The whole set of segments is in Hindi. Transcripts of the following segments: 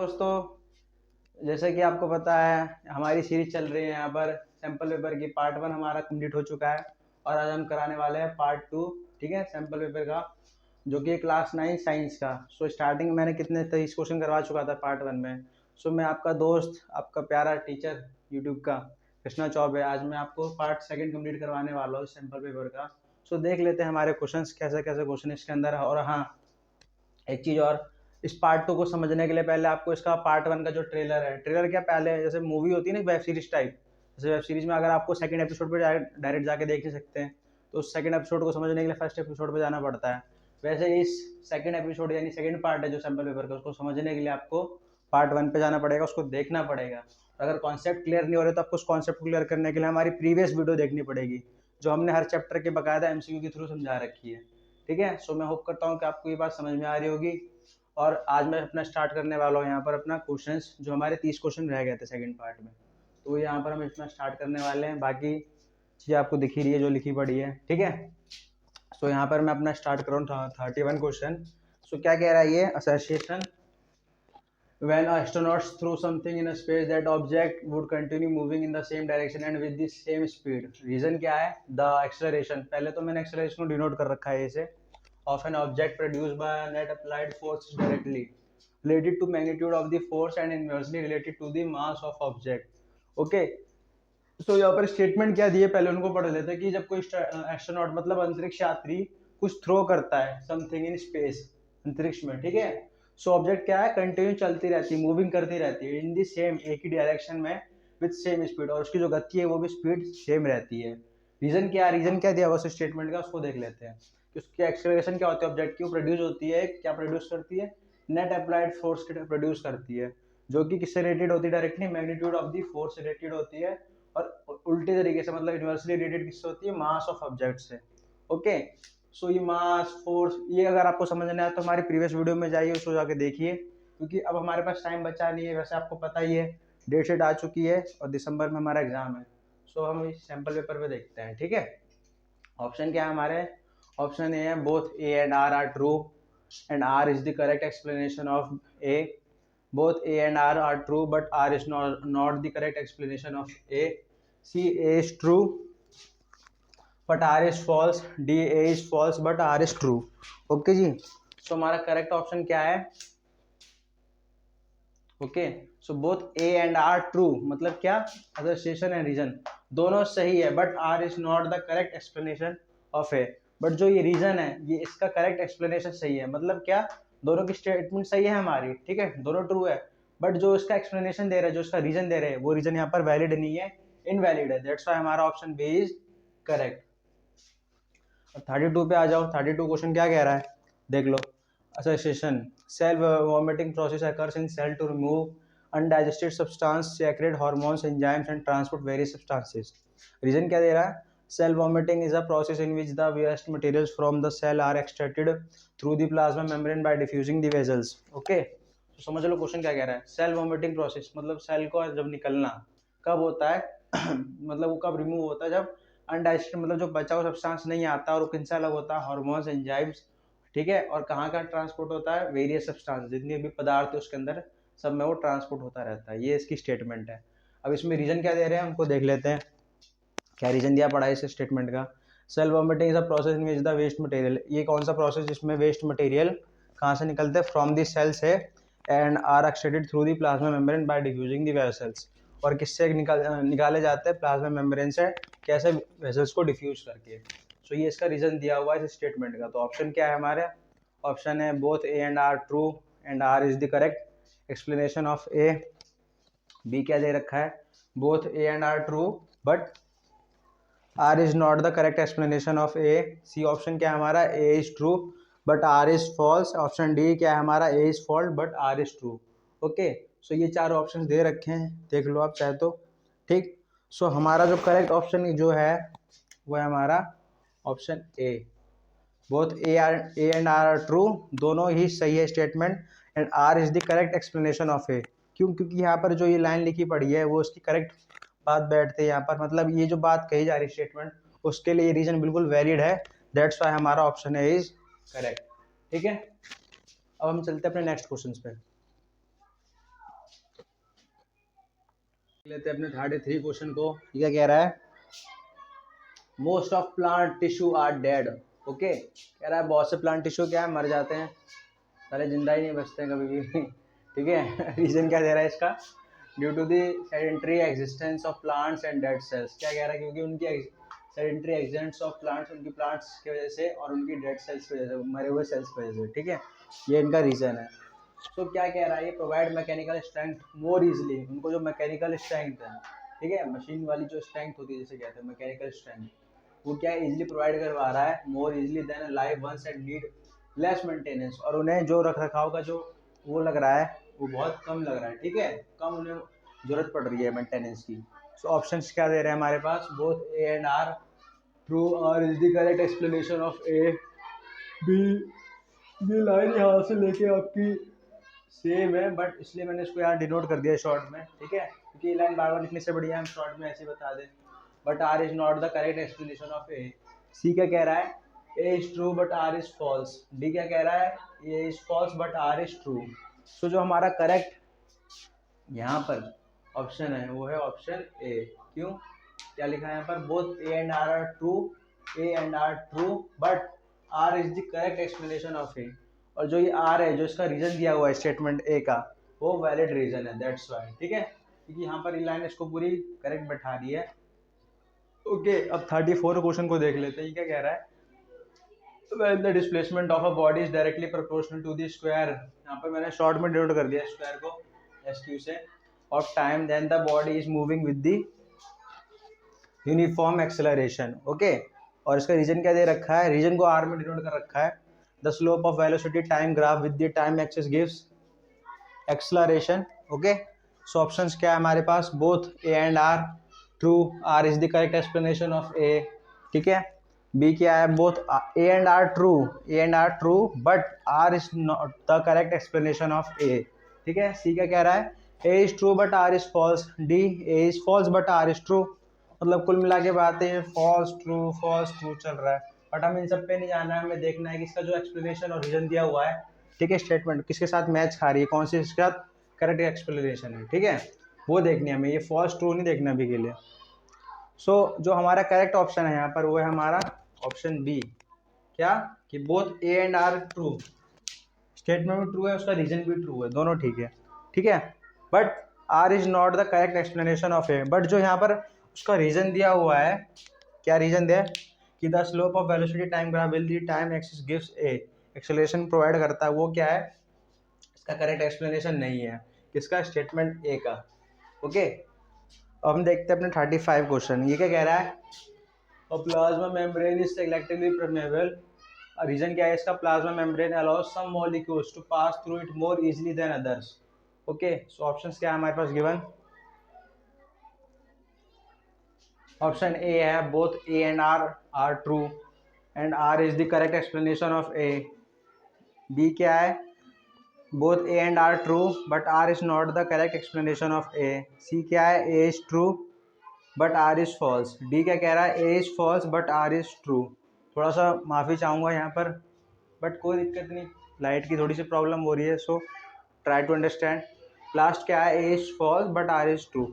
दोस्तों, जैसे कि आपको पता है हमारी सीरीज चल रही है यहाँ पर सैम्पल पेपर की। पार्ट 1 हमारा कंप्लीट हो चुका है और आज हम कराने वाले हैं पार्ट 2। ठीक है, सैम्पल पेपर का, जो कि क्लास 9 साइंस का। स्टार्टिंग में मैंने कितने 23 क्वेश्चन करवा चुका था पार्ट 1 में। मैं आपका दोस्त, आपका प्यारा टीचर यूट्यूब का कृष्णा चौबे, आज मैं आपको पार्ट 2 कंप्लीट करवाने वाला हूँ सैम्पल पेपर का। देख लेते हैं हमारे क्वेश्चंस कैसे कैसे क्वेश्चन इसके अंदर है। और हाँ, एक चीज़ और, इस पार्ट 2 को समझने के लिए पहले आपको इसका पार्ट 1 का जो ट्रेलर है, ट्रेलर क्या, पहले जैसे मूवी होती है ना वेब सीरीज टाइप, जैसे वेब सीरीज में अगर आपको सेकंड एपिसोड पे डायरेक्ट जाके देख नहीं सकते हैं, तो उस सेकंड एपिसोड को समझने के लिए फर्स्ट एपिसोड पे जाना पड़ता है। वैसे इस सेकंड एपिसोड यानी सेकंड पार्ट है जो सैम्पल पेपर का, उसको समझने के लिए आपको पार्ट 1 पे जाना पड़ेगा, उसको देखना पड़ेगा। अगर कॉन्सेप्ट क्लियर नहीं हो रहे तो आपको उस कॉन्सेप्ट को क्लियर करने के लिए हमारी प्रीवियस वीडियो देखनी पड़ेगी, जो हमने हर चैप्टर के बकायदा एमसीक्यू के थ्रू समझा रखी है। ठीक है, मैं होप करता हूँ कि आपको ये बात समझ में आ रही होगी। और आज मैं अपना स्टार्ट करने वाला हूँ यहाँ पर अपना क्वेश्चंस, जो हमारे 30 क्वेश्चन रह गए थे सेकंड पार्ट में, तो यहाँ पर हम इतना स्टार्ट करने वाले हैं। बाकी चीज़ें आपको दिखी रही है जो लिखी पड़ी है। ठीक है, यहाँ पर मैं अपना स्टार्ट कर रहा हूँ 31 क्वेश्चन। क्या कह रहा है ये, association when astronauts threw something in a space, that object would continue moving in the same direction and with the same speed. Reason क्या है, the acceleration, पहले तो मैंने acceleration को डिनोट कर रखा है इसे, of an object produced by a net applied force directly related to magnitude of the force and inversely related to the mass of object. Okay, यहाँ पर स्टेटमेंट क्या दिए पहले उनको पढ़ लेते हैं कि जब कोई एस्ट्रोनॉट मतलब अंतरिक्ष यात्री कुछ थ्रो करता है समथिंग इन स्पेस, अंतरिक्ष में, ठीक है, ऑब्जेक्ट क्या है, कंटिन्यू चलती रहती है, मूविंग करती रहती है इन दी सेम, एक ही डायरेक्शन में विद सेम स्पीड, और उसकी जो गति है वो भी स्पीड सेम रहती है। रीजन क्या दिया हुआ स्टेटमेंट का, उसको देख लेते हैं कि उसकी एक्सेलरेशन क्या होती है ऑब्जेक्ट की, प्रोड्यूस होती है, क्या प्रोड्यूस करती है, नेट अप्लाइड फोर्स प्रोड्यूस करती है, जो कि किससे रिलेटेड होती है, directly magnitude of the force related होती है, और उल्टे तरीके से मतलब इन्वर्सली रिलेटेड किससे होती है, मास ऑफ ऑब्जेक्ट से। ओके, ये मास फोर्स, ये अगर आपको समझना है तो हमारी प्रीवियस वीडियो में जाइए, उसको जाके देखिए, क्योंकि अब हमारे पास टाइम बचा नहीं है। वैसे आपको पता ही है डेट शीट आ चुकी है और दिसंबर में हमारा एग्जाम है। हम इस सैम्पल पेपर पे देखते हैं। ठीक है, ऑप्शन क्या है हमारे, ऑप्शन ए है both A and R true and R is the correct explanation of A. both A and R are true but R is not the correct explanation of A. C, A is true but R is false. D, A is false but R is true. Okay जी, हमारा करेक्ट ऑप्शन क्या है, okay, both A and R true मतलब क्या, एसोसिएशन एंड रीजन दोनों सही है, but R is not the correct explanation of A. But जो ये रीजन है ये इसका करेक्ट एक्सप्लेनेशन सही है, मतलब क्या, दोनों की स्टेटमेंट सही है हमारी, ठीक है, दोनों ट्रू है, बट जो इसका एक्सप्लेनेशन दे रहा है, जो इसका रीजन दे रहे हैं, वो रीजन यहाँ पर वैलिड नहीं है, इनवैलिड है। दैट्स व्हाई हमारा ऑप्शन बी इज करेक्ट। 32 पे आ जाओ। 32 क्वेश्चन क्या कह रहा है, देख लो। Association, cell vomiting process occurs in cell to remove undigested substance, secrete hormones, enzymes and transport various substances. Reason क्या दे रहा है, cell vomiting is a process in which the waste materials from the cell are extracted through the plasma membrane by diffusing the vessels. Okay, तो समझ लो क्वेश्चन क्या कह रहा है, सेल वॉमिटिंग प्रोसेस मतलब सेल को जब निकलना कब होता है मतलब वो कब रिमूव होता है, जब अनडाइजेस्टेड मतलब जो बचा हुआ सब्सटेंस नहीं आता, और वो किनसे अलग होता है, हार्मोन्स, एंजाइम्स, ठीक है, और कहाँ का ट्रांसपोर्ट होता है, वेरियस सब्सटेंस, जितनी भी पदार्थ है उसके अंदर सब में वो ट्रांसपोर्ट होता रहता है। ये इसकी स्टेटमेंट है। अब इसमें रीजन क्या दे रहे हैं हमको देख लेते हैं, क्या रीजन दिया पड़ा है इस स्टेटमेंट का। Cell vomiting is a process in which the waste material, ये कौन सा प्रोसेस जिसमें वेस्ट मटेरियल कहाँ से निकलते हैं, फ्रॉम द सेल से, and are extracted through the plasma membrane by diffusing the vessels, और किससे निकाले जाते हैं, प्लाज्मा मेम्ब्रेन से, कैसे, वेसल्स को डिफ्यूज करके। ये इसका रीजन दिया हुआ है इस स्टेटमेंट का। तो ऑप्शन क्या है हमारे, ऑप्शन है both A and R true and R is the correct explanation of A. B क्या दे रखा है, both A and R true but R is not the correct explanation of A. C option क्या है हमारा, A is true but R is false. Option D क्या है हमारा, A is false but R is true. Okay, ये चार ऑप्शन दे रखे हैं, देख लो आप चाहे तो। ठीक, हमारा जो करेक्ट ऑप्शन जो है वो है हमारा option A, both A and R are true, दोनों ही सही है statement, and R is the correct explanation of A. क्योंकि यहाँ पर जो ये लाइन लिखी पड़ी है वो उसकी करेक्ट बात बैठते हैं यहाँ पर, मतलब ये जो बात कही जा रही स्टेटमेंट उसके लिए रीजन बिल्कुल वैलिड है। दैट्स व्हाई हमारा ऑप्शन ए इज करेक्ट। ठीक है, अब हम चलते हैं अपने नेक्स्ट क्वेश्चन पे। लेते हैं अपने 33 क्वेश्चन को। ये क्या कह रहा है? Most of plant tissue are dead. Okay, कह रहा है बहुत से प्लांट टिश्यू क्या है, मर जाते हैं, सारे जिंदा ही नहीं बचते हैं कभी भी। ठीक है। रीजन क्या दे रहा है इसका? Due to the sedentary existence of plants and dead cells. क्या कह रहा है? क्योंकि उनकी सेडेंटरी एग्जिस्टेंस ऑफ प्लांट्स, उनकी प्लांट्स की वजह से और उनकी डेड सेल्स की वजह से, मरे हुए सेल्स की वजह से। ठीक है, ये इनका रीजन है। तो क्या कह रहा है? ये provide mechanical strength more easily. उनको जो मैकेनिकल स्ट्रेंथ है, ठीक है, मशीन वाली जो स्ट्रेंथ होती है, जैसे कहते हैं मैकेनिकल स्ट्रेंथ, वो क्या इजीली प्रोवाइड करवा रहा है, more easily than live ones and need less maintenance. और उन्हें जो रख रखाव का जो वो लग रहा है वो बहुत कम लग रहा है। ठीक है, कम उन्हें जरूरत पड़ रही है मेंटेनेंस की। सो ऑप्शंस क्या दे रहे हैं हमारे पास? Both A and R true और is the correct explanation of A B. ये लाइन यहाँ से लेके आपकी सेम है, बट इसलिए मैंने इसको यहाँ डिनोट कर दिया शॉर्ट में। ठीक है, क्योंकि ये लाइन बार बार लिखने से बढ़िया हम शॉर्ट में ऐसे बता दें। But R is not the correct explanation of A. C क्या कह रहा है? A is true but R is false. D क्या कह रहा है? A is false but R is true. So जो हमारा करेक्ट यहाँ पर ऑप्शन है वो है ऑप्शन ए। क्यों? क्या लिखा है यहाँ पर? Both A and R true, A and R true but R is the correct explanation of A. और जो ये आर है, जो इसका रीजन दिया हुआ है स्टेटमेंट ए का, वो वैलिड रीजन है, दैट्स वाई। ठीक है, क्योंकि यहाँ पर ये लाइन इसको पूरी करेक्ट बैठा रही है। ओके, अब 34 क्वेश्चन को देख लेते हैं। ये क्या कह रहा है? When the displacement of a body is directly proportional to the square, यहाँ पर मैंने शॉर्ट में डिनोट कर दिया स्क्वायर को SQ से, of time, then the body is moving with the uniform acceleration. Okay, और इसका रीजन क्या दे रखा है? रीजन को आर में डिनोट कर रखा है। The slope of velocity time graph with the time axis gives acceleration. Okay, so options क्या है हमारे पास? Both A and R true, R is the correct explanation of A. ठीक है, बी क्या है? Both A and R true, A and R true but R is not the correct explanation of A. ठीक है, सी क्या कह रहा है? A is true but R is false. D A is false but R is true. मतलब कुल मिला के बातें फॉल्स ट्रू चल रहा है, बट हम इन सब पे नहीं जाना है। हमें देखना है कि इसका जो एक्सप्लेनेशन और रीजन दिया हुआ है, ठीक है, स्टेटमेंट किसके साथ मैच खा रही है, कौन सी इसके साथ करेक्ट एक्सप्लेनेशन है। ठीक है, वो देखनी है हमें, ये फॉल्स ट्रू नहीं देखना अभी के लिए। सो जो हमारा करेक्ट ऑप्शन है यहाँ पर वो है हमारा ऑप्शन बी। क्या? कि both A and R true, statement भी ट्रू है, उसका रीजन भी ट्रू है, दोनों ठीक है। ठीक है, but R is not the correct explanation of A. But जो यहाँ पर उसका रीजन दिया हुआ है, क्या रीजन दिया? कि the slope of velocity time graph will the time axis gives A, acceleration provide करता है, वो क्या है? इसका करेक्ट एक्सप्लेनेशन नहीं है। किसका? स्टेटमेंट ए का। ओके, अब हम देखते हैं अपने 35 क्वेश्चन। ये क्या कह रहा है? और plasma membrane is selectively permeable. Reason क्या है इसका? Plasma membrane allows some molecules to pass through it more easily than others. Okay, so options क्या है हमारे पास गिवन? ऑप्शन ए है both A and R are true and R is the correct explanation of A. B क्या है? Both A and R true but R is not the correct explanation of A. C क्या है? A is true but R is false. D क्या कह रहा है? A is false but R is true. थोड़ा सा माफ़ी चाहूँगा यहाँ पर, बट कोई दिक्कत नहीं, लाइट की थोड़ी सी प्रॉब्लम हो रही है, so try to understand. Last क्या है? A is false but R is true.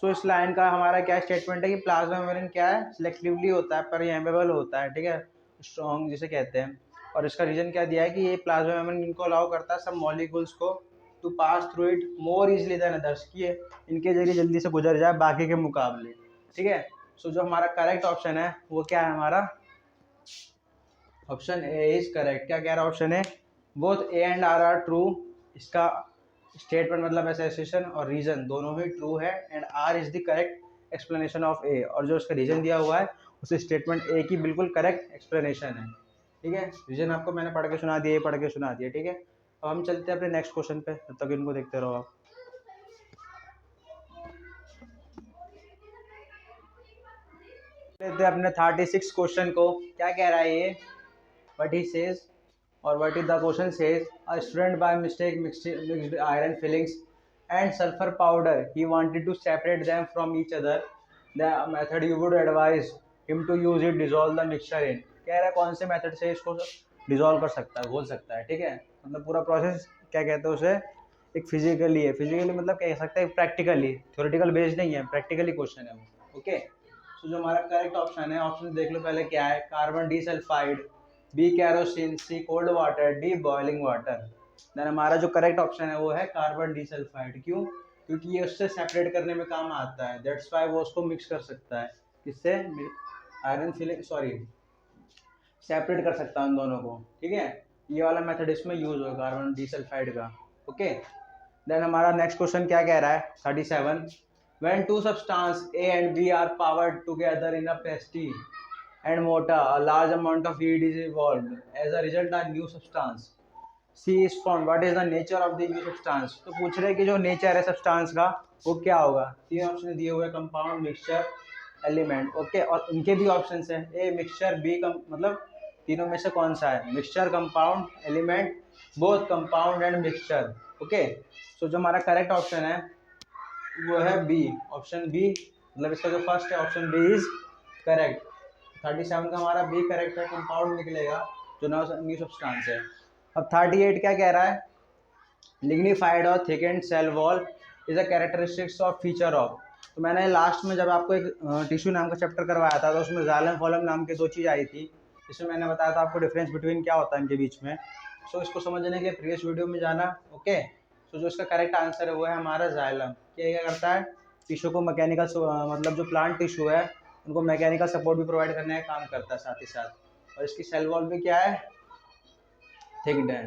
So इस लाइन का हमारा क्या स्टेटमेंट है कि प्लाज्मा मेम्ब्रेन क्या है? सिलेक्टिवली होता है, परमेबल होता है, ठीक है, स्ट्रॉन्ग जिसे कहते हैं। और इसका रीजन क्या दिया है? कि ये प्लाज्मा मेम्ब्रेन इनको अलाउ करता है सब मॉलिक्यूल्स को to pass through it more easily than others, कि इनके जरिए जल्दी से गुजर जाए बाकी के मुकाबले। ठीक है, सो जो हमारा करेक्ट ऑप्शन है वो क्या है हमारा? Option A is correct. क्या कह रहा है option A? Both A and R are true, इसका स्टेटमेंट मतलब एसोसिएशन और रीजन दोनों ही ट्रू है and R is the correct explanation of A. और जो इसका रीजन दिया हुआ है उस स्टेटमेंट ए की बिल्कुल करेक्ट एक्सप्लेनेशन है। ठीक है, रीजन आपको मैंने पढ़ के सुना दिया, पढ़ के सुना दिया। ठीक है, अब हम चलते हैं अपने नेक्स्ट क्वेश्चन पे, तब तक इनको देखते रहो आप। लेते हैं अपने 36 क्वेश्चन को। क्या कह रहा है ये? व्हाट ही सेज और what is the question says, a student by mistake mixed iron filings and sulphur powder, he wanted to separate them from each other, the method you would advise him to use it dissolve the mixture in. कह रहा है कौन से मेथड से इसको डिसॉल्व कर सकता है, घोल सकता है। ठीक है, मतलब पूरा प्रोसेस क्या कहते हैं उसे, एक फिजिकली है, फिजिकली मतलब कह सकते हैं प्रैक्टिकली, थ्योरेटिकल बेस्ड नहीं है, प्रैक्टिकली क्वेश्चन है वो। ओके, सो जो हमारा करेक्ट ऑप्शन है, ऑप्शन देख लो पहले क्या है, carbon disulphide, B kerosene, C cold water, D boiling water. Then हमारा जो करेक्ट ऑप्शन है वो है कार्बन डिसल्फाइड। क्यों? क्योंकि ये उससे सेपरेट करने में काम आता है, दैट्स वाई वो उसको मिक्स कर सकता है, किससे, आयरन फिलिंग, सॉरी सेपरेट कर सकता है उन दोनों को, ठीक है। ये वाला मेथड इसमें यूज होगा कार्बन डिसल्फाइड का। ओके, देन हमारा नेक्स्ट क्वेश्चन क्या कह रहा है, 37, when two substance A and B are powered together in a pasty and mortar, a large amount of heat is evolved. As a result, a new substance C is formed. What is the nature of the new substance? तो पूछ रहे हैं कि जो नेचर है सब्सटेंस का वो क्या होगा। तीन ऑप्शन दिए हुए, कंपाउंड, मिक्सचर, एलिमेंट। ओके, और उनके भी ऑप्शन है, ए मिक्सचर, बी मतलब तीनों में से कौन सा है, mixture, compound, element, both compound and mixture. Okay, so जो हमारा करेक्ट ऑप्शन है वो है बी, ऑप्शन बी, मतलब इसका जो फर्स्ट है ऑप्शन बी इज करेक्ट। 37 का हमारा बी करेक्ट है, कंपाउंड निकलेगा जो न्यू सब्सटेंस है। अब 38 क्या कह रहा है, लिग्निफाइड और thickened cell wall is a characteristics of feature of. तो मैंने लास्ट में जब आपको एक टिश्यू नाम का चैप्टर करवाया था तो उसमें जाइलम फॉलम नाम के दो चीज़ आई थी, इसमें मैंने बताया था आपको डिफरेंस बिटवीन क्या होता है इनके बीच में। सो इसको समझने के लिए प्रीवियस वीडियो में जाना। ओके, सो जो इसका करेक्ट आंसर है वो है हमारा जाइलम। क्या करता है, टिश्यू को मैकेनिकल, मतलब जो प्लांट टिश्यू है उनको मैकेनिकल सपोर्ट भी प्रोवाइड करने का काम करता है साथ ही साथ। और इसकी सेल वॉल भी क्या है, थिक्ड है,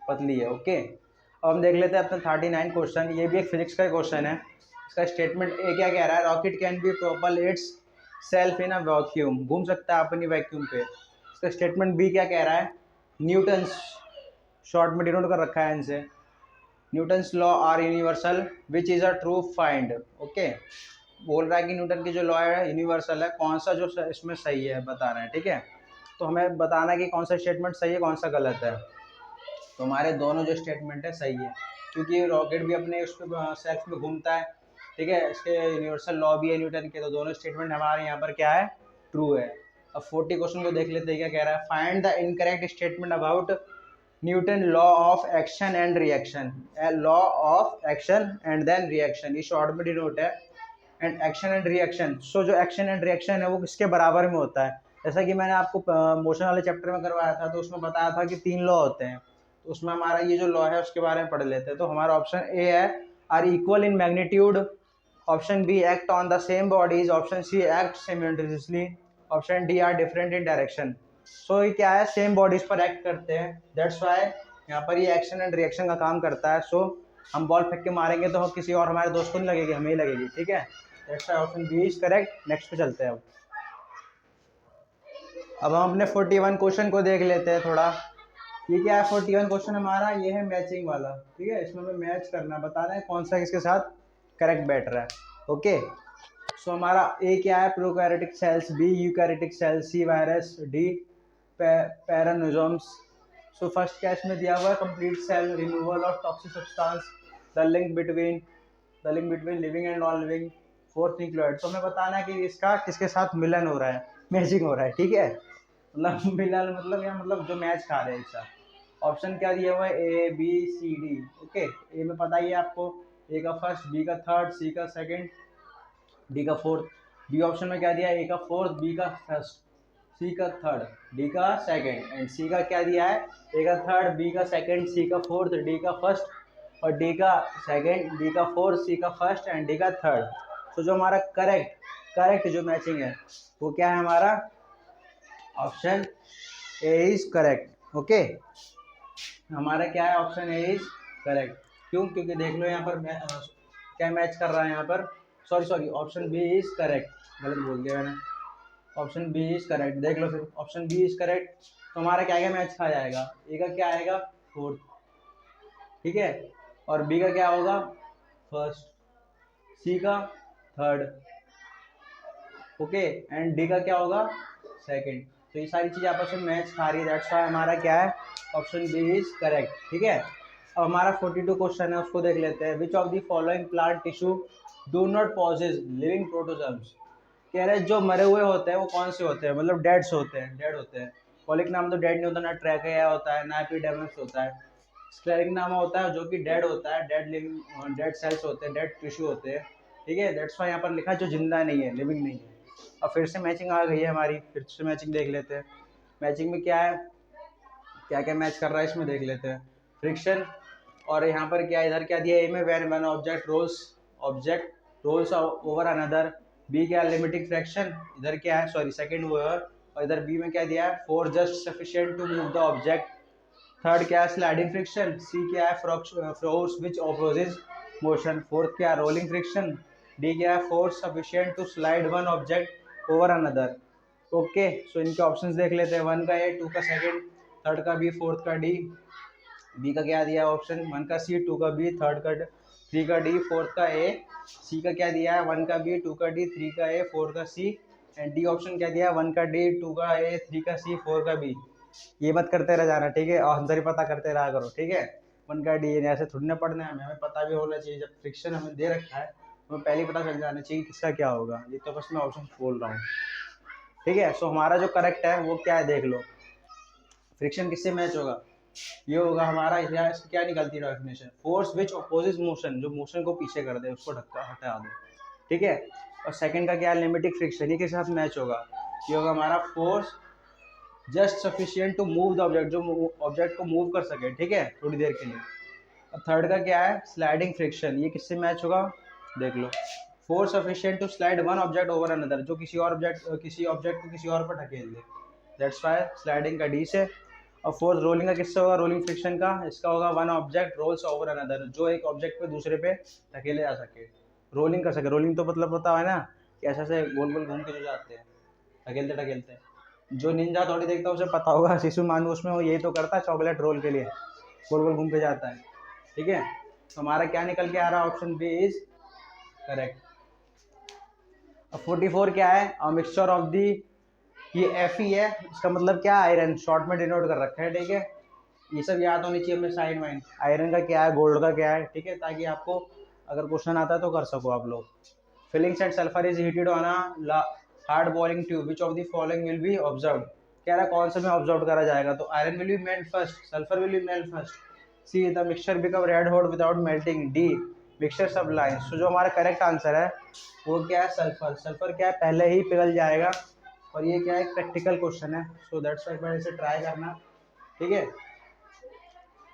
पतली है। ओके, अब हम देख लेते हैं अपना 39 क्वेश्चन, ये भी एक फिजिक्स का क्वेश्चन है। इसका स्टेटमेंट ए क्या कह रहा है, rocket can be propel itself in a vacuum, घूम सकता है अपनी वैक्यूम पे। इसका स्टेटमेंट बी क्या कह रहा है, न्यूटन्स, शॉर्ट में डिनोट कर रखा है इनसे, Newton's law are universal which is a true find. Okay, बोल रहा है कि न्यूटन की जो लॉ है यूनिवर्सल है, कौन सा जो इसमें सही है बता रहे हैं, ठीक है। तो हमें बताना है कि कौन सा स्टेटमेंट सही है कौन सा गलत है। तो हमारे दोनों जो स्टेटमेंट है सही है, क्योंकि रॉकेट भी अपने उस पर सेल्फ में घूमता है, ठीक है, इसके यूनिवर्सल लॉ भी है न्यूटन के, तो दोनों स्टेटमेंट हमारे यहाँ पर क्या है, ट्रू है। अब 40 क्वेश्चन को देख लेते हैं क्या कह रहा है, find the incorrect statement about Newton law of action and reaction. Law of action and then reaction, ये शॉर्ट में डिनोट है, and action and reaction. So जो एक्शन एंड रिएक्शन है वो किसके बराबर में होता है, जैसा कि मैंने आपको मोशन वाले चैप्टर में करवाया था तो उसमें बताया था कि 3 लॉ होते हैं, तो उसमें हमारा ये जो लॉ है उसके बारे में पढ़ लेते हैं। तो हमारा ऑप्शन ए है, are equal in magnitude, option B act on the same bodies, option C act simultaneously, option D are different in direction. So ये क्या है, सेम बॉडीज पर एक्ट करते हैं, दैट्स वाई यहाँ पर ये एक्शन एंड रिएक्शन का काम करता है। सो हम बॉल फेंक के मारेंगे तो किसी और हमारे दोस्त को नहीं लगेगी, हमें ही लगेगी, ठीक है, that's why option B is correct. Next पे चलते हैं। अब हम अपने 41 क्वेश्चन को देख लेते हैं थोड़ा। ये क्या है 41 क्वेश्चन हमारा, ये है मैचिंग वाला, ठीक है, इसमें हमें मैच करना, बताना है कौन सा किसके साथ करेक्ट बैठ रहा है। ओके, सो हमारा ए क्या है, prokaryotic cells, B eukaryotic cells, C virus, D पैरानोजोम्स। सो फर्स्ट क्या इसमें दिया हुआ है, complete cell removal of toxic substance, the link between living and non living, fourth nucleoid. तो हमें बताना है कि इसका किसके साथ मिलन हो रहा है, मैचिंग हो रहा है, ठीक है, मतलब मिलन मतलब या मतलब जो मैच खा रहे हैं एक साथ। ऑप्शन क्या दिया हुआ है, A B C D. Okay, A में पता ही है आपको, ए का फर्स्ट, बी का थर्ड, सी का सेकंड, डी का फोर्थ। बी ऑप्शन में क्या दिया है, ए का फोर्थ, बी का फर्स्ट, सी का थर्ड, डी का सेकंड, एंड सी का क्या दिया है, ए का थर्ड, बी का सेकंड, सी का फोर्थ, डी का फर्स्ट, और डी का सेकंड, डी का फोर्थ, सी का फर्स्ट एंड डी का थर्ड। तो जो हमारा करेक्ट जो मैचिंग है वो क्या है, हमारा option A is correct. Okay, हमारा क्या है, ऑप्शन ए इज करेक्ट। क्यों? क्योंकि देख लो यहाँ पर क्या मैच कर रहा है यहाँ पर, sorry option B is correct, गलत बोल दिया मैंने, ऑप्शन बी इज करेक्ट। देख लो फिर, ऑप्शन बी इज करेक्ट, तो हमारा क्या क्या मैच खा जाएगा, ए का क्या आएगा, फोर्थ, ठीक है, और बी का क्या होगा, फर्स्ट, सी का थर्ड, ओके, एंड डी का क्या होगा, सेकंड। तो ये सारी चीज़ आपस में मैच खा रही है, दैट्स व्हाई हमारा क्या है, ऑप्शन बी इज करेक्ट, ठीक है। अब हमारा 42 क्वेश्चन है, उसको देख लेते हैं। Which of the following plant tissue do not possess living protoplasms. कह रहे हैं जो मरे हुए होते हैं वो कौन से होते हैं, मतलब डेड होते हैं। कॉलिक नाम तो डेड नहीं होता, ना ट्रैकिया होता है, ना एपिडेर्मिस होता है, स्क्लेरेंगिनामा होता है जो कि डेड होता है, डेड लिविंग, डेड सेल्स होते हैं, डेड टिश्यू होते हैं, ठीक है। दैट्स वाई यहाँ पर लिखा है जो जिंदा नहीं है, लिविंग नहीं है। अब फिर से मैचिंग आ गई है हमारी, फिर से मैचिंग देख लेते हैं। मैचिंग में क्या है, क्या क्या मैच कर रहा है इसमें देख लेते हैं। फ्रिक्शन, और यहाँ पर क्या इधर क्या दिया, ए में when one object rolls over another. B क्या लिमिटिंग फ्रैक्शन, इधर क्या है, सॉरी सेकंड वर्ड, और इधर बी में क्या दिया है, force just sufficient to move the object. Third क्या है, स्लाइडिंग फ्रिक्शन। सी क्या है, force which opposes motion. Fourth क्या है, रोलिंग फ्रिक्शन। डी क्या है, force sufficient to slide one object over another. Okay, so इनके ऑप्शंस देख लेते हैं। 1 का ए, 2 का सेकंड, थर्ड का बी, फोर्थ का डी। बी का क्या दिया है ऑप्शन, 1 का सी, 2 का बी, थर्ड का 3 का डी, फोर्थ का ए। सी का क्या दिया है, 1 का बी, 2 का डी, 3 का ए, 4 का सी। एंड डी ऑप्शन क्या दिया है, 1 का डी, 2 का ए, 3 का सी, 4 का बी। ये मत करते रह जाना, ठीक है, और आंसर ही पता करते रहा करो, ठीक है। 1 का डी, ऐसे थोड़ी ना पढ़ना है हमें पता भी होना चाहिए। जब फ्रिक्शन हमें दे रखा है तो पहले ही पता चल जाना चाहिए किसका क्या होगा। ये तो बस मैं ऑप्शन बोल रहा हूँ, ठीक है। सो हमारा जो करेक्ट है वो क्या है देख लो। फ्रिक्शन किससे मैच होगा, ये होगा हमारा, इसकी क्या निकलती है definition, force which opposes motion, जो मोशन को पीछे कर दे उसको ढक्का हटा दो, ठीक है। और सेकंड का क्या है, लिमिटिंग फ्रिक्शन, ये किसके साथ मैच होगा, ये होगा हमारा force just sufficient to move the object, जो ऑब्जेक्ट को मूव कर सके, ठीक है, थोड़ी देर के लिए। और थर्ड का क्या है, स्लाइडिंग फ्रिक्शन, ये किससे मैच होगा देख लो, force sufficient to slide one object over another, जो किसी ऑब्जेक्ट को किसी और पर ढकेल दे। दैट्स वाई स्लाइडिंग का डी से। और फोर्थ रोलिंग का किससे होगा, रोलिंग फ्रिक्शन का, इसका होगा one object rolls over another, जो एक ऑब्जेक्ट पे दूसरे पे धकेले जा सके, रोलिंग कर सके। रोलिंग तो मतलब होता है ना कि ऐसे ऐसे गोल गोल घूम के जो जाते हैं धकेलते धकेलते, जो निंजा थोड़ी देखता है उसे पता होगा, शिशु मानू उसमें वो यही तो करता है, चॉकलेट रोल के लिए गोल गोल घूम के जाता है, ठीक है। तो हमारा क्या निकल के आ रहा है, ऑप्शन बी इज करेक्ट। अब 44 क्या है, अ मिक्सचर ऑफ दी, ये एफ ही है, इसका मतलब क्या, आयरन, शॉर्ट में डिनोट कर रखा है, ठीक है। ये सब याद होनी चाहिए हमें, साइन वाइन, आयरन का क्या है, गोल्ड का क्या है, ठीक है, ताकि आपको अगर क्वेश्चन आता है तो कर सको आप लोग। Filling set sulphur is heated on a hard boiling tube, which of the following will be observe. कह रहा है कौन से में ऑब्जर्व करा जाएगा, तो iron will be melt first, sulphur will be melt first. See the mixture become red hot without melting. D mixture सब लाइन। सो जो हमारा करेक्ट आंसर है वो क्या है, सल्फर। सल्फर क्या है, पहले ही पिघल जाएगा, और ये क्या है, प्रैक्टिकल क्वेश्चन है, सो दैट्स वाई पहले से ट्राई करना, ठीक है।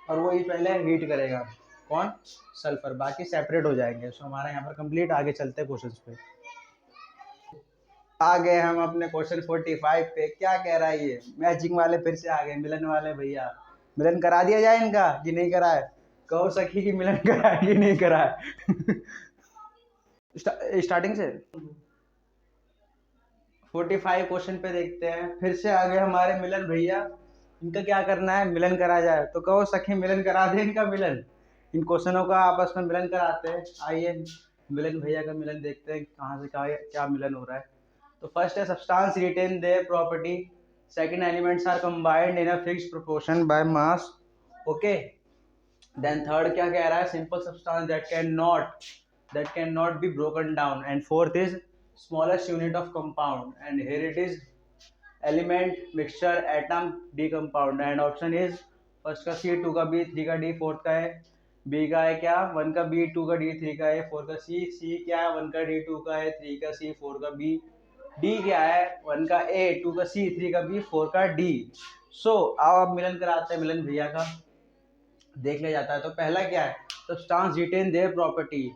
और वो ही पहले हीट करेगा, कौन, सल्फर, बाकी सेपरेट हो जाएंगे। सो हमारा यहाँ पर कंप्लीट, आगे चलते हैं क्वेश्चंस पे। आ गए हम अपने क्वेश्चन 45 पे। क्या कह रहा है ये, मैचिंग वाले फिर से आ गए, मिलन वाले भैया। मिलन करा दिया जाए इनका कि नहीं कराए, कहो सखी कि मिलन कराए कि नहीं कराए। स्टार्टिंग से 45 क्वेश्चन पे देखते हैं, फिर से आ गए हमारे मिलन भैया। इनका क्या करना है, मिलन करा जाए, तो कहो सखी मिलन करा दे इनका मिलन। इन क्वेश्चनों का आपस में मिलन कराते हैं। आइए मिलन भैया का मिलन देखते हैं, कहाँ से क्या क्या मिलन हो रहा है। तो फर्स्ट है, substance retain their property. Second, elements are combined in a fixed proportion by mass. Okay, then third क्या कह रहा है, simple substance that can not be broken down. And fourth is smallest unit of compound, and here it is element, mixture, atom, D compound. And option is first का सी, 2 का बी, 3 का डी, फोर्थ का है बी का है क्या, 1 का बी, 2 का डी, 3 का है, 4 का सी। सी क्या है, 1 का डी, 2 का है, 3 का सी, 4 का बी। डी क्या है, 1 का ए, 2 का सी, 3 का बी, 4 का डी। सो अब मिलन कराते हैं मिलन भैया का, देख लिया जाता है। तो पहला क्या है, सब्सटेंस रिटेन देयर प्रॉपर्टी।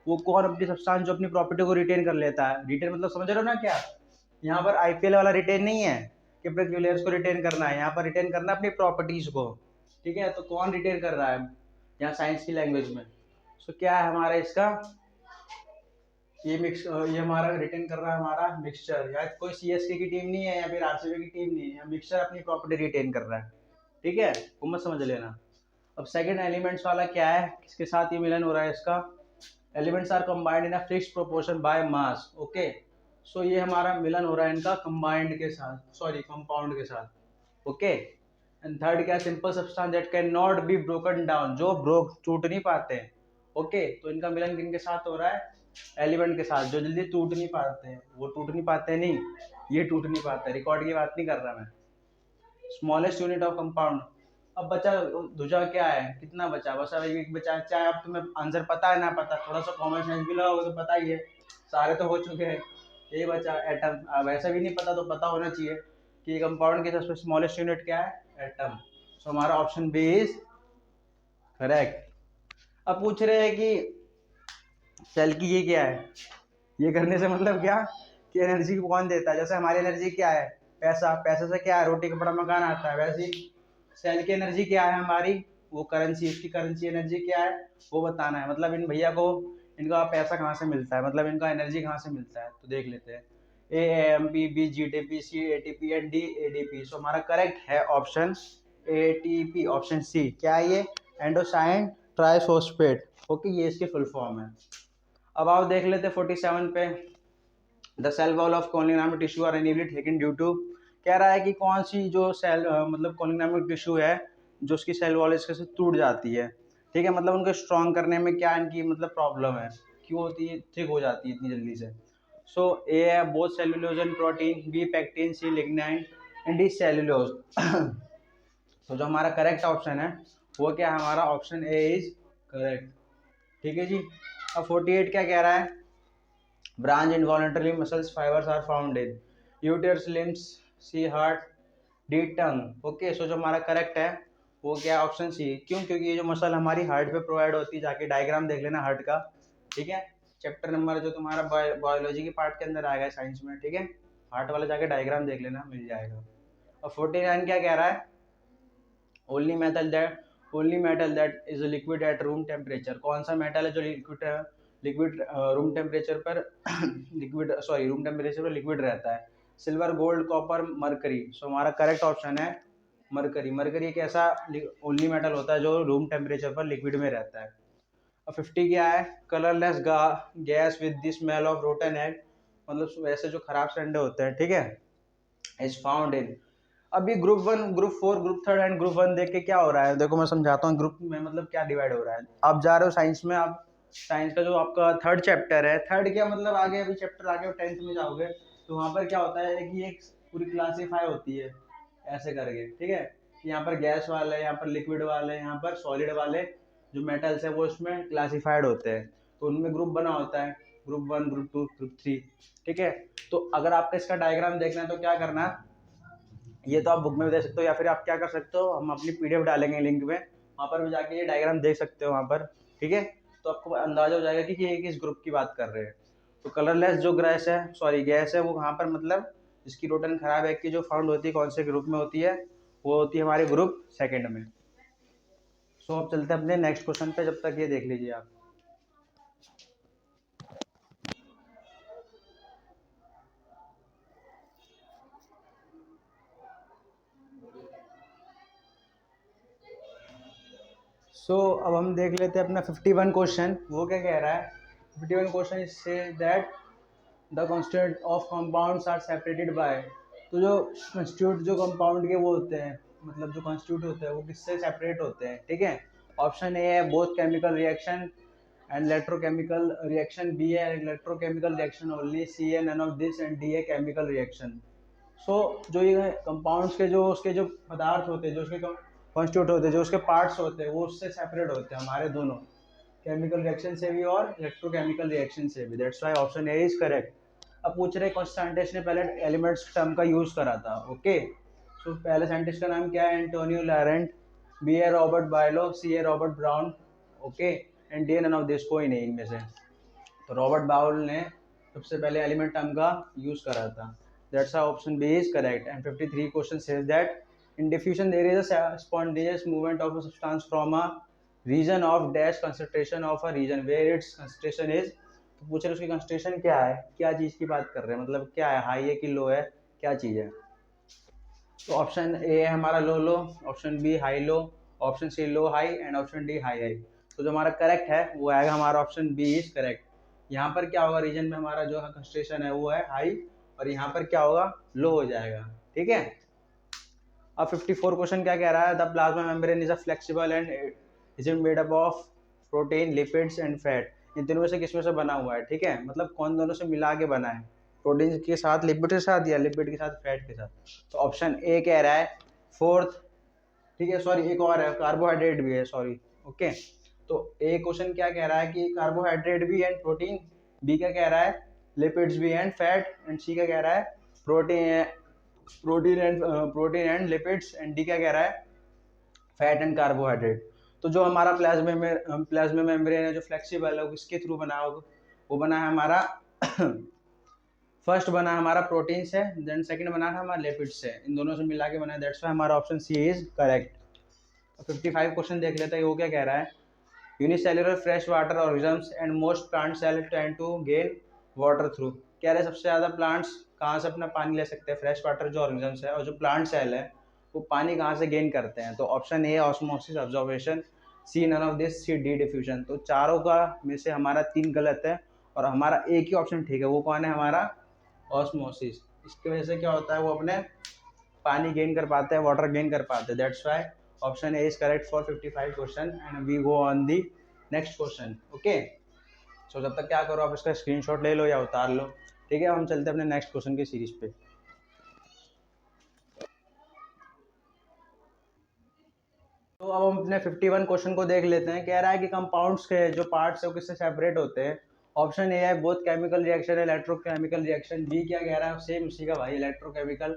वो कौन अपनी सब्सटेंस जो अपनी प्रॉपर्टी को रिटेन कर लेता है, रिटेन मतलब समझ रहे हो ना क्या, यहाँ पर आईपीएल वाला रिटेन नहीं है कि अपने प्लेयर्स को रिटेन करना है, यहाँ पर रिटेन करना है अपनी प्रॉपर्टीज को, ठीक है। तो कौन रिटेन कर रहा है यहाँ साइंस की लैंग्वेज में, सो क्या है हमारा इसका, ये हमारा रिटेन कर रहा है हमारा मिक्सचर। या कोई सीएसके की टीम नहीं है या फिर आरसीबी की टीम नहीं है, मिक्सचर अपनी प्रॉपर्टी रिटेन कर रहा है, ठीक है, वो मत समझ लेना। अब सेकंड एलिमेंट्स वाला क्या है, किसके साथ ये मिलन हो रहा है इसका, elements are combined in a fixed proportion by mass. Okay, so ये हमारा मिलन हो रहा है इनका कंबाइंड के साथ, सॉरी कंपाउंड के साथ, ओके। एंड थर्ड क्या, simple substance that can not be broken down, जो टूट नहीं पाते हैं, ओके। तो इनका मिलन किनके साथ हो रहा है, एलिमेंट के साथ, जो जल्दी टूट नहीं पाते हैं, वो टूट नहीं पाते नहीं, ये टूट नहीं पाते, रिकॉर्ड की बात नहीं कर रहा मैं। स्मॉलेस्ट यूनिट ऑफ कंपाउंड, अब बचा ध्वजा क्या है, कितना बचा, बस अब एक बचा है। चाहे अब तुम्हें आंसर पता है ना पता, थोड़ा सा कॉमन सेंस भी लगाओगे तो पता ही है, सारे तो हो चुके हैं। ये बचा एटम। अब ऐसा भी नहीं पता तो पता होना चाहिए कि कंपाउंड की सबसे स्मॉलेस्ट यूनिट क्या है, एटम। सो हमारा ऑप्शन बी इज करेक्ट। अब पूछ रहे हैं कि सेल की ये क्या है, ये करने से मतलब क्या कि एनर्जी को कौन देता है। जैसे हमारी एनर्जी क्या है, पैसा, पैसे से क्या है, रोटी कपड़ा मकान आता है, वैसे ही सेल की एनर्जी क्या है हमारी, वो करेंसी, उसकी करेंसी एनर्जी क्या है वो बताना है। मतलब इन भैया को इनका पैसा कहाँ से मिलता है, मतलब इनका एनर्जी कहाँ से मिलता है, तो देख लेते हैं। A M P, B G T P, C A T P and D A D P. So हमारा करेक्ट है option A T P, option C. क्या है ये, एंडोसाइन ट्राइफॉस्फेट। ओके, ये इसकी फुल फॉर्म है। अब आओ देख लेते 47 पे। The cell wall of collenchymatic tissue are unevenly taken due to. कह रहा है कि कौन सी जो सेल मतलब कॉलिग्नामिक टिश्यू है जो उसकी सेल वॉल इसके से टूट जाती है। ठीक है, मतलब उनको स्ट्रॉन्ग करने में क्या इनकी मतलब प्रॉब्लम है, क्यों होती है, थिक हो जाती है इतनी जल्दी से। सो ए है both cellulose and protein, B pectin, C lignin and D cellulose. तो जो हमारा करेक्ट ऑप्शन है वो क्या है, हमारा ऑप्शन ए इज करेक्ट। ठीक है जी। अब 48 क्या कह रहा है, branch involuntarily muscles fibers are found in uterus, limbs, C heart, D tongue। Okay, so जो हमारा करेक्ट है वो क्या है, ऑप्शन सी। क्यों, क्योंकि ये जो मसल हमारी हार्ट पे प्रोवाइड होती है, जाके डायग्राम देख लेना हार्ट का। ठीक है, चैप्टर नंबर जो तुम्हारा बायोलॉजी के पार्ट के अंदर आएगा साइंस में। ठीक है, हार्ट वाला जाके डायग्राम देख लेना, मिल जाएगा। और 49 क्या कह रहा है, only metal that is liquid at room temperature. कौन सा मेटल है जो लिक्विड रूम टेम्परेचर पर रूम टेम्परेचर पर लिक्विड रहता है। Silver, gold, copper, mercury. So हमारा करेक्ट ऑप्शन है मरकरी। मरकरी एक ऐसा ओनली मेटल होता है जो रूम टेम्परेचर पर लिक्विड में रहता है। अब 50 क्या है, colourless gas with the smell of rotten egg. मतलब वैसे जो खराब से अंडे होते हैं, ठीक है, इज फाउंड इन। अभी group 1, group 4, group 3 and group 1 देख के क्या हो रहा है, देखो मैं समझाता हूँ ग्रुप में मतलब क्या डिवाइड हो रहा है। आप जा रहे हो साइंस में, आप साइंस का जो आपका थर्ड चैप्टर है, थर्ड क्या मतलब आगे अभी चैप्टर आगे 10th में जाओगे तो वहाँ पर क्या होता है कि एक पूरी क्लासीफाई होती है ऐसे करके। ठीक है, यहाँ पर गैस वाले, यहाँ पर लिक्विड वाले, यहाँ पर सॉलिड वाले जो मेटल्स है वो इसमें क्लासीफाइड होते हैं। तो उनमें ग्रुप बना होता है, ग्रुप 1, ग्रुप 2, ग्रुप 3। ठीक है, तो अगर आपको इसका डायग्राम देखना है तो क्या करना है, ये तो आप बुक में भी देख सकते हो या फिर आप क्या कर सकते हो, हम अपनी पीडीएफ डालेंगे लिंक में, वहाँ पर भी जाके ये डायग्राम देख सकते हो वहाँ पर। ठीक है, तो आपको अंदाजा हो जाएगा कि ये किस ग्रुप की बात कर रहे हैं। तो कलरलेस जो गैस है वो कहाँ पर मतलब जिसकी रोटन खराब है की जो फाउंड होती है कौन से ग्रुप में होती है, वो होती है हमारे ग्रुप सेकेंड में। सो अब चलते हैं अपने नेक्स्ट क्वेश्चन पे, जब तक ये देख लीजिए आप। अब हम देख लेते हैं अपना 51 क्वेश्चन। वो क्या कह रहा है, 51 question is say that the constitute of compounds are separated by. तो जो कॉन्स्टिट्यूट जो कंपाउंड के वो होते हैं, मतलब जो कॉन्स्टिट्यूट होते हैं वो किससे सेपरेट होते हैं। ठीक है, ऑप्शन ए है both chemical reaction and electrochemical reaction, B है इलेक्ट्रोकेमिकल रिएक्शन ओनली, सी है none of this and D है केमिकल रिएक्शन। जो ये कंपाउंड्स के जो उसके जो पदार्थ होते हैं, जो उसके कॉन्स्टिट्यूट होते हैं, जो उसके पार्ट्स होते हैं वो उससे सेपरेट होते हैं हमारे दोनों, केमिकल रिएक्शन से भी और इलेक्ट्रोकेमिकल रिएक्शन से भी। That's why option A is correct. अब पूछ रहे कौन साइंटिस्ट ने पहले एलिमेंट्स टर्म का यूज करा था। ओके, सो पहले साइंटिस्ट का नाम क्या है, एंटोनियो लॉरेंट, बी है रॉबर्ट बायलो, सी है Robert Brown, okay, and D none of this, कोई नहीं इनमें से। तो रॉबर्ट बाउल ने सबसे पहले एलिमेंट टर्म का यूज करा था। That's why option B is correct. And 53 question says that in diffusion there is a spontaneous movement of a substance from a region of dash concentration of a region where its concentration is। तो पूछ रहे उसकी कंसंट्रेशन क्या है, क्या चीज़ की बात कर रहे हैं, मतलब क्या है, हाई है कि लो है, क्या चीज़ है। तो ऑप्शन ए है हमारा low low, option B high low, option C low high and option D high high. तो जो हमारा करेक्ट है वो आएगा हमारा ऑप्शन बी इज करेक्ट। यहाँ पर क्या होगा, रीजन में हमारा जो कंसंट्रेशन है वो है हाई और यहाँ पर क्या होगा, लो हो जाएगा। ठीक है, अब 54 क्वेश्चन क्या कह रहा है, the plasma membrane is a flexible and is made up of protein, lipids and fat. इन तीनों में से किस में से बना हुआ है। ठीक है, मतलब कौन दोनों से मिला के बना है, प्रोटीन के साथ, लिपिड के साथ या लिपिड के साथ फैट के साथ। तो ऑप्शन ए कह रहा है फोर्थ ठीक है, सॉरी एक और है, कार्बोहाइड्रेट भी है, सॉरी। ओके, तो ए क्वेश्चन क्या कह रहा है कि कार्बोहाइड्रेट भी एंड प्रोटीन, बी क्या कह रहा है लिपिड्स भी एंड फैट, एंड सी क्या कह रहा है protein protein and lipids, and D क्या कह रहा है फैट एंड कार्बोहाइड्रेट। तो जो हमारा प्लाज्मा मेम्ब्रेन है जो फ्लेक्सिबल है वो किसके थ्रू बना होगा, वो बना है हमारा फर्स्ट बना हमारा प्रोटीन से, देन सेकंड बना है हमारा लिपिड से, इन दोनों से मिला के बना है, दैट्स व्हाई हमारा option C is correct. 55 question देख लेते हैं, वो क्या कह रहा है unicellular fresh water organisms and most plant cell tend to gain water through. कह रहे सबसे ज़्यादा प्लांट्स कहाँ से अपना पानी ले सकते हैं, फ्रेश वाटर जो ऑर्गेनिजम्स है और जो प्लांट सेल है वो पानी कहाँ से गेन करते हैं, तो option A osmosis observation, C none of this, C D diffusion. तो चारों का में से हमारा 3 गलत है और हमारा एक ही ऑप्शन ठीक है, वो कौन है हमारा ऑस्मोसिस। इसकी वजह से क्या होता है वो अपने पानी गेन कर पाते हैं, वाटर गेन कर पाते हैं, that's why option A is correct for 55 question and we go on the next question. Okay, so जब तक क्या करो आप इसका स्क्रीनशॉट ले लो या उतार लो, ठीक है। हम चलते हैं अपने नेक्स्ट क्वेश्चन की सीरीज पे। तो अब हम अपने 51 क्वेश्चन को देख लेते हैं। कह रहा है कि कंपाउंड्स के जो पार्ट्स है वो किससे सेपरेट होते हैं। ऑप्शन ए है both chemical reaction, electrochemical reaction. B क्या कह रहा है सेम उसी का भाई, इलेक्ट्रोकेमिकल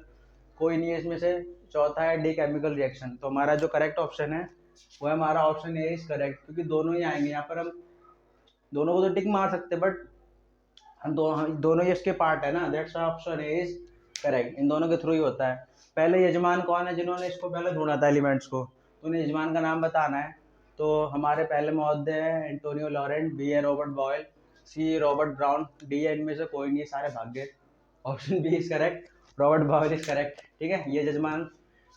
कोई नहीं है इसमें से। चौथा है डी केमिकल रिएक्शन। तो हमारा जो करेक्ट ऑप्शन है वो है हमारा ऑप्शन ए इज करेक्ट, क्योंकि दोनों ही आएंगे यहाँ पर। हम दोनों को तो टिक मार सकते हैं बट हम दोनों ही इसके पार्ट है ना, that's option A is correct. इन दोनों के थ्रू ही होता है। पहले यजमान कौन है जिन्होंने इसको पहले ढूंढा था एलिमेंट्स को, तो उन्हें यजमान का नाम बताना है। तो हमारे पहले महोदय है एंटोनियो लॉरेंट, बी है Robert Boyle, C Robert Brown, D है इनमें से कोई नहीं, सारे भाग गए। Option B is correct, Robert Boyle is correct. ठीक है, ये यजमान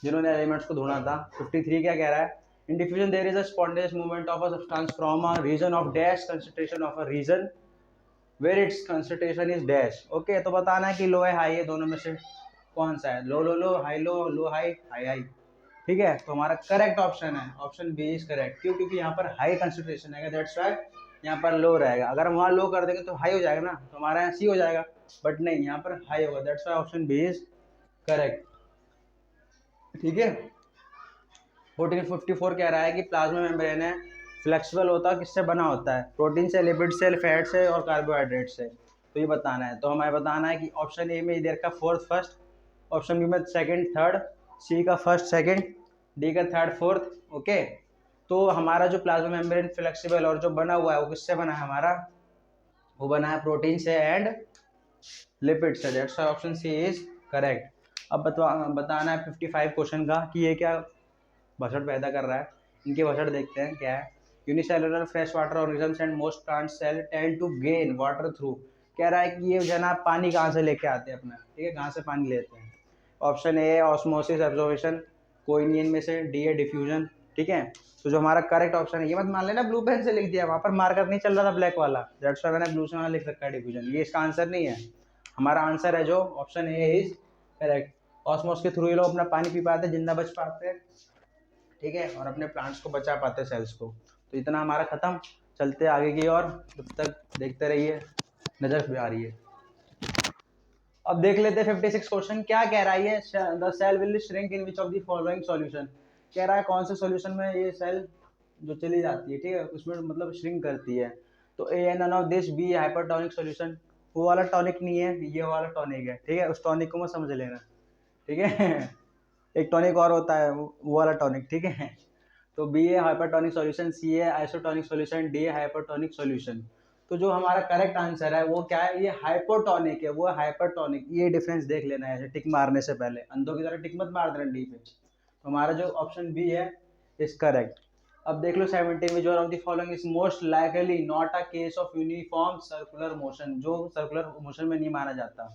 जिन्होंने एलिमेंट्स को ढूंढा था। 53 क्या कह रहा है in diffusion there is a spontaneous movement of a substance from a region of dash concentration of a region where its concentration is dash. Okay, तो बताना है कि लो है हाई है, दोनों में से कौन सा है, लो लो लो, हाई लो, लो हाई, हाई हाई। ठीक है, तो हमारा करेक्ट ऑप्शन है ऑप्शन बी इज करेक्ट। क्यों, क्योंकि यहाँ पर हाई कंसंट्रेशन है, दैट्स व्हाई यहाँ पर लो रहेगा। अगर हम वहाँ लो कर देंगे तो हाई हो जाएगा ना, तो हमारा यहाँ सी हो जाएगा, बट नहीं यहाँ पर हाई होगा, that's why option B is correct. ठीक है, 1454 कह रहा है कि प्लाज्मा मेम्ब्रेन है फ्लेक्सिबल होता है, किससे बना होता है, प्रोटीन से, लिपिड से, फैट से और कार्बोहाइड्रेट से। तो ये बताना है। तो हमें बताना है कि ऑप्शन ए में इधर का फोर्थ फर्स्ट, ऑप्शन बी में सेकंड थर्ड, सी का फर्स्ट सेकंड, डी का थर्ड फोर्थ। ओके, तो हमारा जो प्लाज्मा मेम्ब्रेन फ्लेक्सिबल और जो बना हुआ है वो किससे बना है हमारा, वो बना है प्रोटीन से एंड लिपिड से, that's why option C is correct. अब बताना है 55 क्वेश्चन का कि ये क्या भसड़ पैदा कर रहा है। इनके भसड़ देखते हैं क्या है। Unicellular fresh water organisms and most plant cell tend to gain water through. कह रहा है कि ये जनाब पानी कहाँ से लेके आते हैं अपना, ठीक है, कहाँ से पानी लेते हैं। ऑप्शन ए ऑस्मोसिस एब्जॉर्प्शन, कोई नहीं इनमें से, डी है डिफ्यूजन। ठीक है, तो जो हमारा करेक्ट ऑप्शन है, ये मत मान लेना ब्लू पेन से लिख दिया, वहाँ पर मार्कर नहीं चल रहा था ब्लैक वाला, दैट्स व्हाई मैंने ब्लू से वहाँ लिख रखा है डिफ्यूजन, ये इसका आंसर नहीं है। हमारा आंसर है जो ऑप्शन ए इज करेक्ट। ऑस्मोस के थ्रू ये लोग अपना पानी पी पाते हैं, जिंदा बच पाते हैं, ठीक है, और अपने प्लांट्स को बचा पाते हैं, सेल्स को। तो इतना हमारा खत्म, चलते आगे की और, तब तक देखते रहिए नजर भी आ रही है। अब देख लेते हैं 56 क्वेश्चन क्या कह रहा है ये, the cell will shrink in which of the following solution. कह रहा है कौन से सॉल्यूशन में ये सेल जो चली जाती है, ठीक है, उसमें मतलब श्रिंक करती है। तो A an of this, B hypertonic solution, वो वाला टॉनिक नहीं है, ये वाला टॉनिक है, ठीक है, उस टॉनिक को मत समझ लेना, ठीक है एक टॉनिक और होता है वो वाला टॉनिक, ठीक है। तो बी है हाइपरटोनिक सॉल्यूशन, सी है आइसोटोनिक सॉल्यूशन, डी है हाइपरटोनिक सॉल्यूशन। तो जो हमारा करेक्ट आंसर है वो क्या है, ये हाइपोटोनिक है, वो है हाइपरटोनिक। ये डिफरेंस देख लेना है ऐसे टिक मारने से पहले, अंधों की तरह टिक मत मार देना डी पे। तो हमारा जो ऑप्शन बी है इज करेक्ट। अब देख लो 17 विच of the following is most likely not a case of uniform circular motion, जो सर्कुलर मोशन में नहीं माना जाता।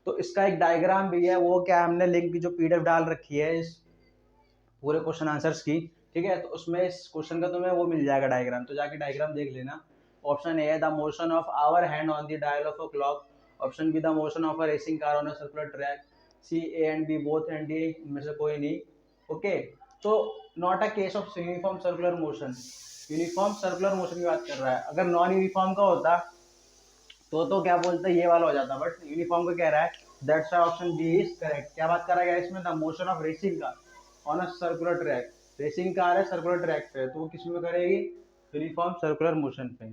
तो इसका एक डायग्राम भी है, वो क्या हमने लिंक की जो पीडीएफ डाल रखी है इस पूरे क्वेश्चन आंसर्स की, ठीक है, तो उसमें इस क्वेश्चन का तुम्हें वो मिल जाएगा डायग्राम, तो जाके डायग्राम देख लेना। ऑप्शन ए है the motion of our hand on the dial of a clock, option B the motion of a racing car on a circular track, C A and B both and D इनमें से कोई नहीं। ओके, तो not a case of uniform circular motion, uniform circular motion की बात कर रहा है। अगर नॉन यूनिफॉर्म का होता तो क्या बोलते ये वाला हो जाता, बट यूनिफॉर्म को कह रहा है, that's why option B is correct. क्या बात कर रहा है इसमें, the motion of racing car on a circular track, racing car है सर्कुलर ट्रैक पे, तो वो किस में करेगी, यूनिफॉर्म सर्कुलर मोशन पे।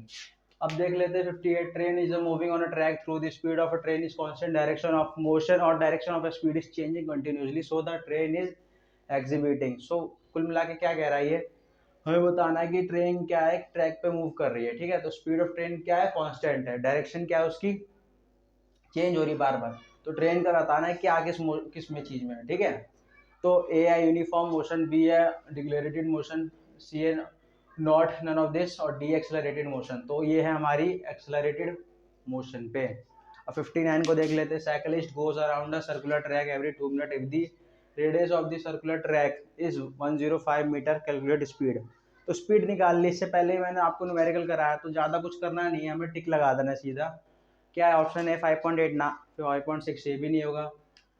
अब देख लेते हैं 58, train is moving on a track through the speed of a train is constant, direction of motion और direction of a speed is changing continuously, so the train is exhibiting. So कुल मिला के क्या कह रहा है ये, हमें बताना है कि ट्रेन क्या है, ट्रैक पे मूव कर रही है, ठीक है। तो स्पीड ऑफ ट्रेन क्या है, कांस्टेंट है, डायरेक्शन क्या है उसकी, चेंज हो रही है बार बार। तो ट्रेन का बताना है क्या किस में चीज में है, ठीक है। तो ए है यूनिफॉर्म मोशन, बी है डिक्लेरेटेड मोशन, सी है नॉट नन ऑफ दिस, और डी एक्सेलरेटेड मोशन। तो ये है हमारी एक्सेलरेटेड मोशन पे। अब 59 को देख लेते हैं, cyclist goes around a circular track every 2 minute if the radius of the circular track is 105 metre, calculate speed. तो स्पीड निकाल ली, इससे पहले ही मैंने आपको न्यूमेरिकल कराया, तो ज़्यादा कुछ करना नहीं है, हमें टिक लगा देना सीधा। क्या है ऑप्शन है 5.8 ना, फिर 5.6 ये भी नहीं होगा,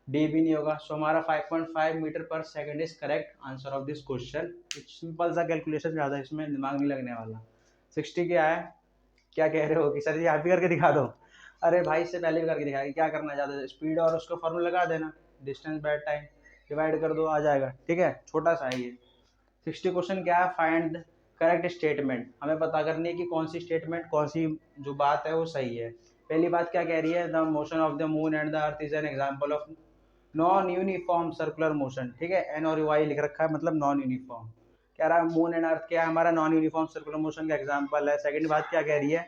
डी भी नहीं होगा। सो हमारा 5.5 मीटर पर second is correct answer of this question. Simple सा कैलकुलेशन, ज़्यादा इसमें दिमाग नहीं लगने वाला। 60 क्या है, क्या कह रहे हो कि सर जी आप ही करके दिखा दो। अरे भाई इससे पहले भी करके दिखाया, क्या करना चाहते हैं, स्पीड और उसको फॉर्मूला लगा देना, डिस्टेंस बाय टाइम डिवाइड कर दो, आ जाएगा, ठीक है, छोटा सा है ये। 60 क्वेश्चन क्या है, फाइंड करेक्ट स्टेटमेंट, हमें पता करनी है कि कौन सी स्टेटमेंट, कौन सी जो बात है वो सही है। पहली बात क्या कह रही है, the motion of the moon and the earth is an example of non uniform circular motion, ठीक है, एन और वाई लिख रखा है, मतलब नॉन यूनिफॉर्म। कह रहा है मून एंड अर्थ क्या है, हमारा नॉन यूनिफॉर्म सर्कुलर मोशन का एग्जाम्पल है। सेकंड बात क्या कह रही है,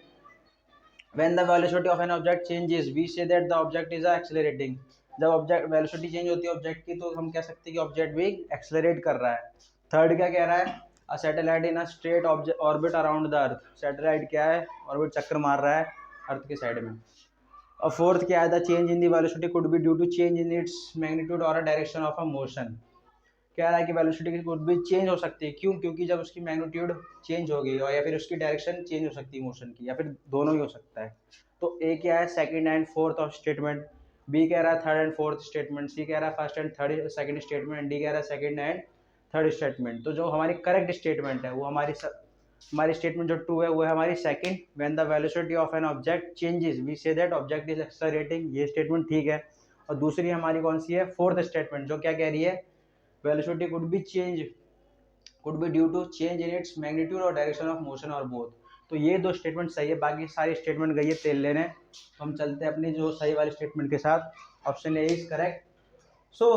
when the velocity of an object changes we say that the object is accelerating। जब ऑब्जेक्ट वेलोसिटी चेंज होती है ऑब्जेक्ट की, तो हम कह सकते हैं कि ऑब्जेक्ट भी एक्सेलरेट कर रहा है। थर्ड क्या कह रहा है, a satellite in a straight orbit around the earth, satellite क्या है, ऑर्बिट चक्कर मार रहा है अर्थ के साइड में। और फोर्थ क्या है, the change in the velocity could be due to change in its magnitude और a direction of a motion. कह रहा है कि वेलोसिटी की कुछ भी चेंज हो सकती है, क्यों, क्योंकि जब उसकी मैग्नीट्यूड चेंज होगी और या फिर उसकी डायरेक्शन चेंज हो सकती है मोशन की, या फिर दोनों ही हो सकता है। तो ए क्या है, second and fourth of statement, B कह रहा है third and fourth statement, C कह रहा है first and third second statement, D कह रहा है सेकंड एंड थर्ड स्टेटमेंट। तो जो हमारी करेक्ट स्टेटमेंट है वो हमारी स्टेटमेंट जो टू है वो है हमारी second, when the velocity of an object changes we say that object is accelerating, ये स्टेटमेंट ठीक है। और दूसरी हमारी कौन सी है, फोर्थ स्टेटमेंट, जो क्या कह रही है, velocity could be due to change in its magnitude or direction of motion or both। तो ये दो स्टेटमेंट सही है, बाकी सारी स्टेटमेंट गई है तेल लेने। तो हम चलते हैं अपनी जो सही वाली स्टेटमेंट के साथ, ऑप्शन ए इज करेक्ट। सो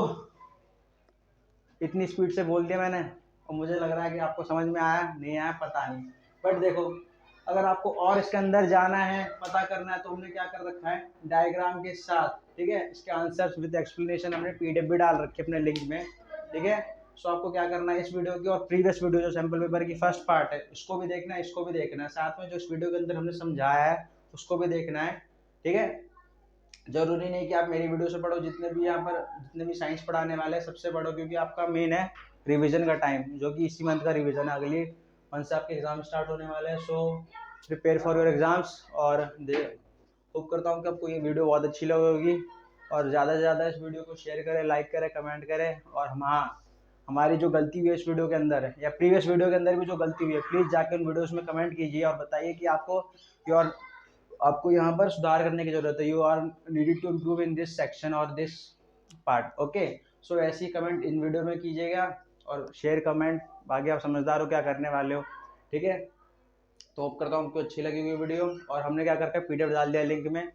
इतनी स्पीड से बोल दिया मैंने, और मुझे लग रहा है कि आपको समझ में आया, नहीं आया पता नहीं, बट देखो अगर आपको और इसके अंदर जाना है, पता करना है, तो हमने क्या कर रखा है, डायग्राम के साथ, ठीक है, इसके आंसर्स विद एक्सप्लेनेशन हमने पीडीएफ भी डाल रखी है अपने लिंक में, ठीक है। सो आपको क्या करना है, इस वीडियो की और प्रीवियस वीडियो जो सैम्पल पेपर की फर्स्ट पार्ट है, इसको भी देखना है, इसको भी देखना है, साथ में जो इस वीडियो के अंदर हमने समझाया है उसको भी देखना है, ठीक है। जरूरी नहीं कि आप मेरी वीडियो से पढ़ो, जितने भी यहाँ पर जितने भी साइंस पढ़ाने वाले हैं सबसे पढ़ो, क्योंकि आपका मेन है रिवीजन का टाइम, जो कि इसी मंथ का रिवीजन है, अगली मंथ से आपके एग्जाम स्टार्ट होने वाले हैं। So prepare for your exams, और होप करता हूँ कि आपको ये वीडियो बहुत अच्छी लगी, और ज़्यादा से ज़्यादा इस वीडियो को शेयर करें, लाइक करें, कमेंट करें। और हम हाँ, हमारी जो गलती हुई है इस वीडियो के अंदर है या प्रीवियस वीडियो के अंदर भी जो गलती हुई है, प्लीज़ जाकर उन वीडियोस में कमेंट कीजिए और बताइए कि आपको यहाँ पर सुधार करने की जरूरत है, you are needed to improve in this section और दिस पार्ट, ओके। सो ऐसे ही कमेंट इन वीडियो में कीजिएगा और शेयर कमेंट, बाकी आप समझदार हो क्या करने वाले हो, ठीक है। तो होप करता हूँ आपको अच्छी लगी हुई वीडियो, और हमने क्या करके पीडीएफ डाल दिया लिंक में।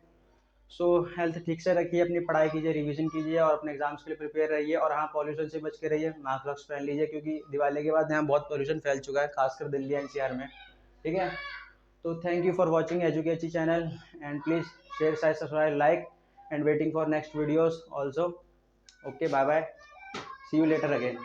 सो हेल्थ ठीक से रखिए, अपनी पढ़ाई कीजिए, रिवीजन कीजिए, और अपने एग्जाम्स के लिए प्रिपेयर रहिए। और हाँ, पॉल्यूशन से बच के रहिए, मास्क वास्क पहन लीजिए, क्योंकि दिवाली के बाद यहाँ बहुत पॉल्यूशन फैल चुका है, खासकर दिल्ली एनसीआर में, ठीक है। So thank you for watching Edukechi channel, and please share, subscribe, like, and waiting for next videos also. Okay, bye bye. See you later again.